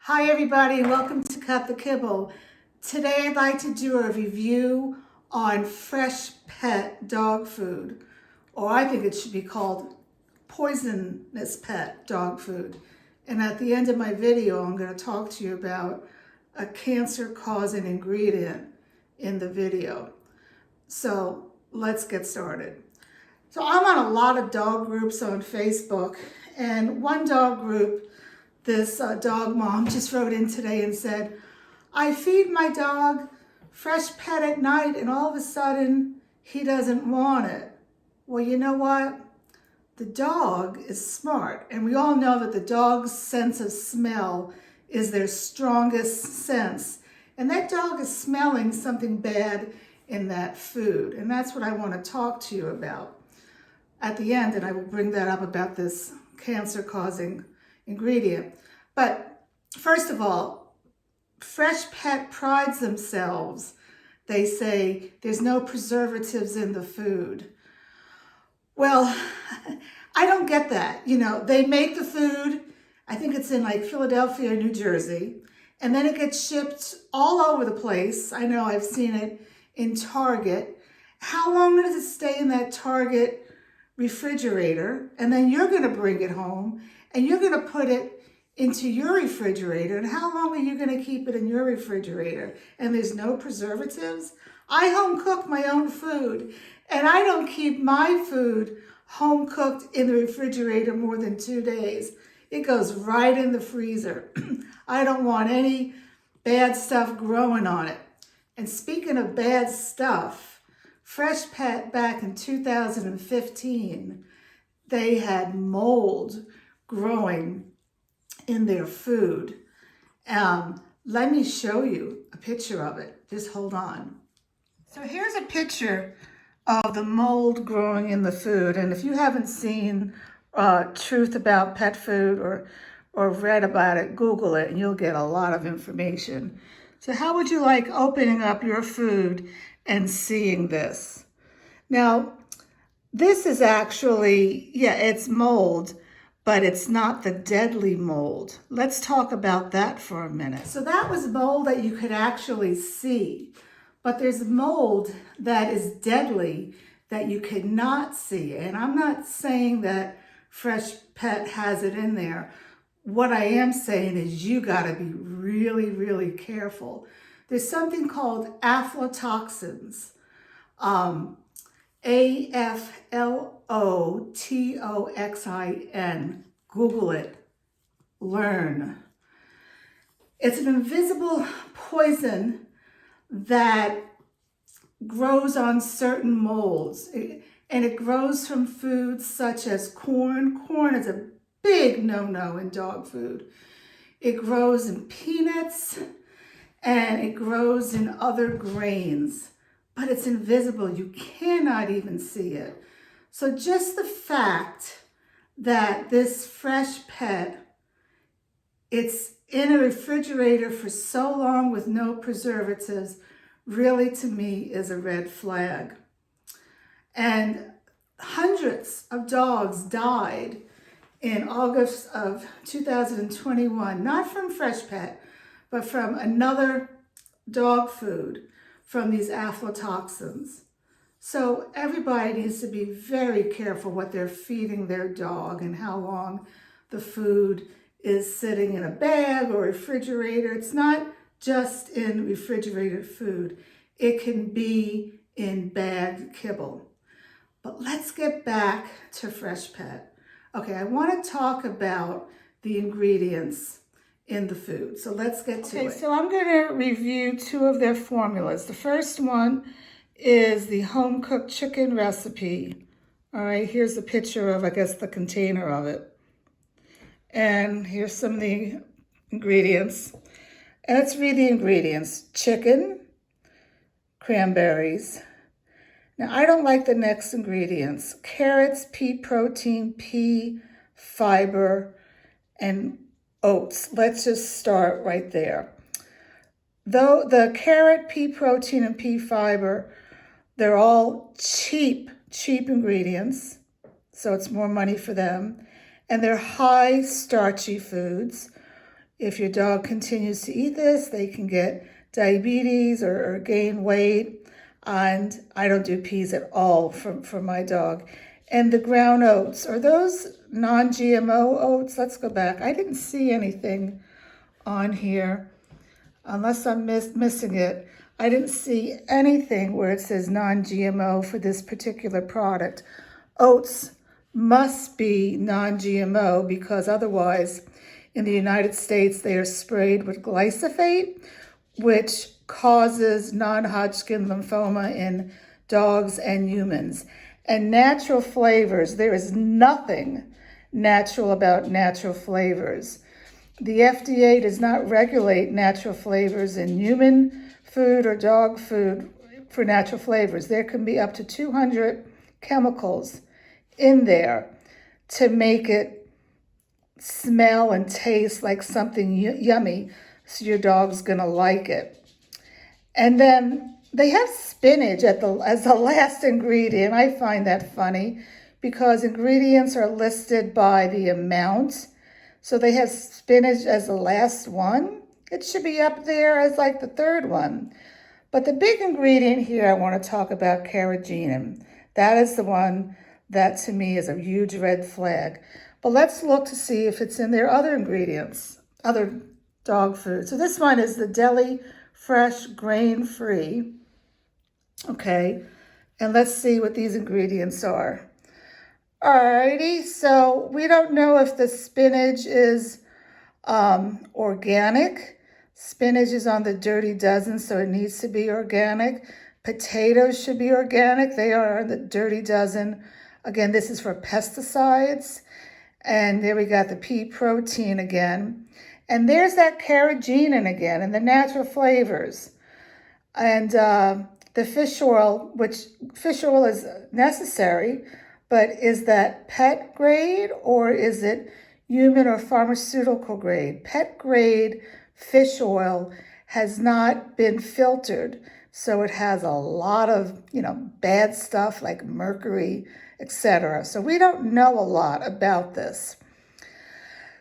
Hi everybody, welcome to Cut the Kibble. Today I'd like to do a review on Freshpet dog food, or I think it should be called poisonous pet dog food. And at the end of my video, I'm going to talk to you about a cancer-causing ingredient in the video. So let's get started. So I'm on a lot of dog groups on Facebook, and one dog group, this dog mom just wrote in today and said, I feed my dog Freshpet at night and all of a sudden he doesn't want it. Well, you know what? The dog is smart, and we all know that the dog's sense of smell is their strongest sense. And that dog is smelling something bad in that food. And that's what I want to talk to you about at the end, and I will bring that up about this cancer-causing ingredient. But first of all, Freshpet prides themselves. They say there's no preservatives in the food. Well, I don't get that. You know, they make the food, I think it's in like Philadelphia or New Jersey, and then it gets shipped all over the place. I know I've seen it in Target. How long does it stay in that Target refrigerator? And then you're going to bring it home and you're going to put it into your refrigerator. And how long are you going to keep it in your refrigerator? And there's no preservatives? I home cook my own food, and I don't keep my food home cooked in the refrigerator more than 2 days. It goes right in the freezer. I don't want any bad stuff growing on it. And speaking of bad stuff, Freshpet back in 2015, they had mold growing in their food. Let me show you a picture of it. Just hold on. So here's a picture of the mold growing in the food. And if you haven't seen Truth About Pet Food or read about it, Google it and you'll get a lot of information. So how would you like opening up your food and seeing this? Now, this is actually, it's mold, but it's not the deadly mold. Let's talk about that for a minute. So that was mold that you could actually see, but there's mold that is deadly that you cannot see. And I'm not saying that Freshpet has it in there. What I am saying is you gotta be really, really careful. There's something called aflatoxins, Aflatoxin. Google it, learn. It's an invisible poison that grows on certain molds, and it grows from foods such as corn. Corn is a big no-no in dog food. It grows in peanuts, and it grows in other grains, but it's invisible. You cannot even see it. So just the fact that this Freshpet, it's in a refrigerator for so long with no preservatives, really to me is a red flag. And hundreds of dogs died in August of 2021, not from Freshpet, but from another dog food, from these aflatoxins. So everybody needs to be very careful what they're feeding their dog and how long the food is sitting in a bag or refrigerator. It's not just in refrigerated food. It can be in bagged kibble. But let's get back to Freshpet. Okay, I want to talk about the ingredients in the food. So let's get to it. Okay, so I'm going to review two of their formulas. The first one is the home cooked chicken recipe. All right, here's a picture of, I guess, the container of it. And here's some of the ingredients. And let's read the ingredients. Chicken, cranberries. Now, I don't like the next ingredients. Carrots, pea protein, pea fiber, and oats. Let's just start right there. Though the carrot, pea protein, and pea fiber, they're all cheap ingredients, so it's more money for them. And they're high starchy foods. If your dog continues to eat this, they can get diabetes or gain weight. And I don't do peas at all for my dog. And the ground oats, are those non-GMO oats? Let's go back. I didn't see anything on here, unless I'm missing it. I didn't see anything where it says non-GMO for this particular product. Oats must be non-GMO because otherwise in the United States they are sprayed with glyphosate, which causes non-Hodgkin lymphoma in dogs and humans. And natural flavors, there is nothing natural about natural flavors. The FDA does not regulate natural flavors in human food or dog food for natural flavors. There can be up to 200 chemicals in there to make it smell and taste like something yummy, so your dog's gonna like it. And then they have spinach as the last ingredient. I find that funny because ingredients are listed by the amount. So they have spinach as the last one. It should be up there as like the third one. But the big ingredient here, I want to talk about carrageenan. That is the one that to me is a huge red flag. But let's look to see if it's in their other ingredients, other dog food. So this one is the Deli Fresh Grain-Free. Okay, and let's see what these ingredients are. Alrighty, so we don't know if the spinach is organic. Spinach is on the Dirty Dozen, so it needs to be organic. Potatoes should be organic. They are on the Dirty Dozen. Again, this is for pesticides. And there we got the pea protein again. And there's that carrageenan again, and the natural flavors. And the fish oil, which fish oil is necessary, but is that pet grade or is it human or pharmaceutical grade? Pet grade fish oil has not been filtered, so it has a lot of, bad stuff like mercury, etc. So we don't know a lot about this.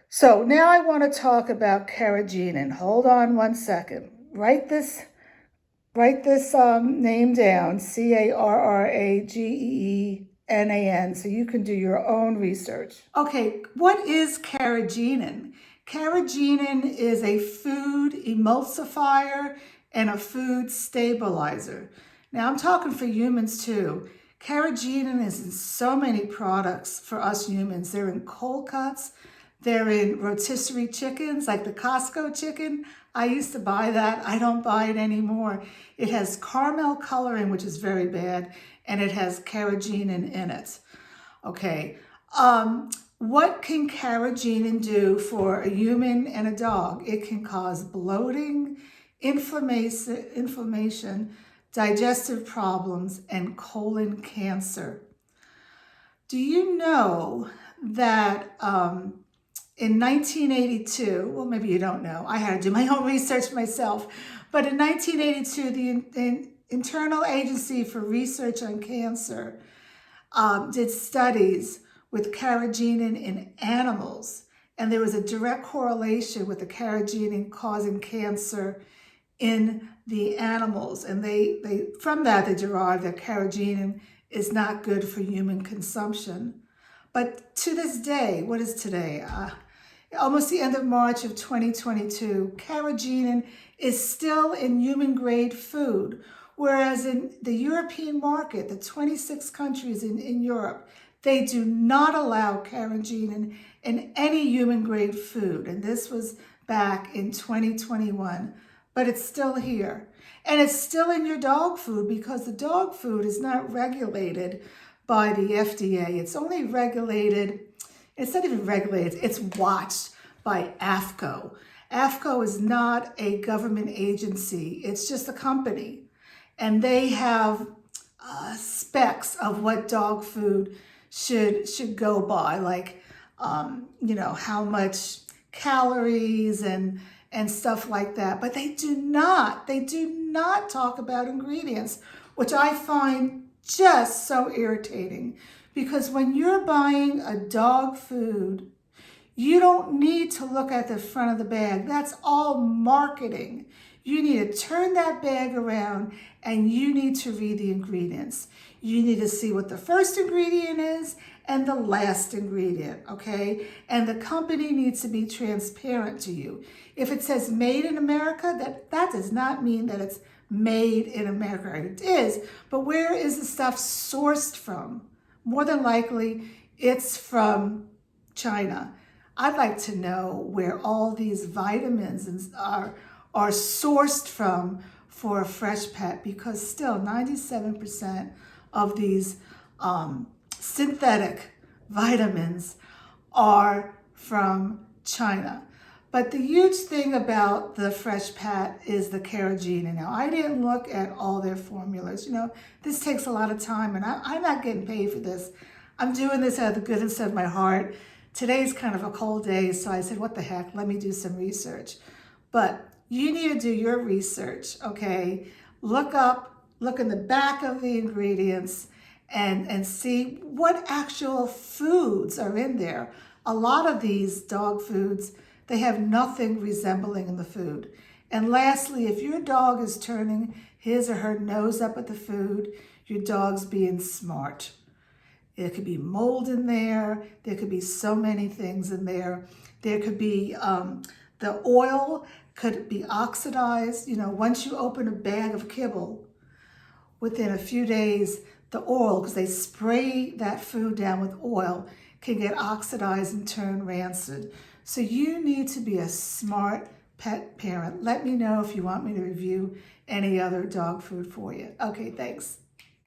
So now I want to talk about carrageenan. Hold on one second. Write this name down, carrageenan, so you can do your own research. Okay, what is carrageenan? Carrageenan is a food emulsifier and a food stabilizer. Now I'm talking for humans too. Carrageenan is in so many products for us humans. They're in cold cuts, they're in rotisserie chickens, like the Costco chicken. I used to buy that. I don't buy it anymore. It has caramel coloring, which is very bad, and it has carrageenan in it. Okay. What can carrageenan do for a human and a dog? It can cause bloating, inflammation, digestive problems, and colon cancer. Do you know that in 1982, well, maybe you don't know, I had to do my own research myself, but in 1982, the Internal Agency for Research on Cancer did studies with carrageenan in animals, and there was a direct correlation with the carrageenan causing cancer in the animals, and they from that they derived that carrageenan is not good for human consumption. But to this day, what is today? Almost the end of March of 2022, carrageenan is still in human grade food, whereas in the European market, the 26 countries in Europe, they do not allow carrageenan in any human grade food. And this was back in 2021, but it's still here. And it's still in your dog food because the dog food is not regulated by the FDA. It's only regulated, it's not even regulated, it's watched by AFCO. AFCO is not a government agency, it's just a company. And they have specs of what dog food should go by, like, how much calories and stuff like that. But they do not talk about ingredients, which I find just so irritating, because when you're buying a dog food, You don't need to look at the front of the bag. That's all marketing. You need to turn that bag around and you need to read the ingredients. You need to see what the first ingredient is and the last ingredient, okay? And the company needs to be transparent to you. If it says made in America, that does not mean that it's made in America. It is, but where is the stuff sourced from? More than likely, it's from China. I'd like to know where all these vitamins are sourced from for a Freshpet, because still 97% of these synthetic vitamins are from China. But the huge thing about the Freshpet is the carrageenan. Now, I didn't look at all their formulas. You know, this takes a lot of time, and I'm not getting paid for this. I'm doing this out of the goodness of my heart. Today's kind of a cold day, so I said, what the heck, let me do some research. But you need to do your research, okay? Look in the back of the ingredients and see what actual foods are in there. A lot of these dog foods, they have nothing resembling in the food. And lastly, if your dog is turning his or her nose up at the food, your dog's being smart. There could be mold in there. There could be so many things in there. There could be, the oil could be oxidized. You know, once you open a bag of kibble, within a few days, the oil, because they spray that food down with oil, can get oxidized and turn rancid. So you need to be a smart pet parent. Let me know if you want me to review any other dog food for you. Okay, thanks.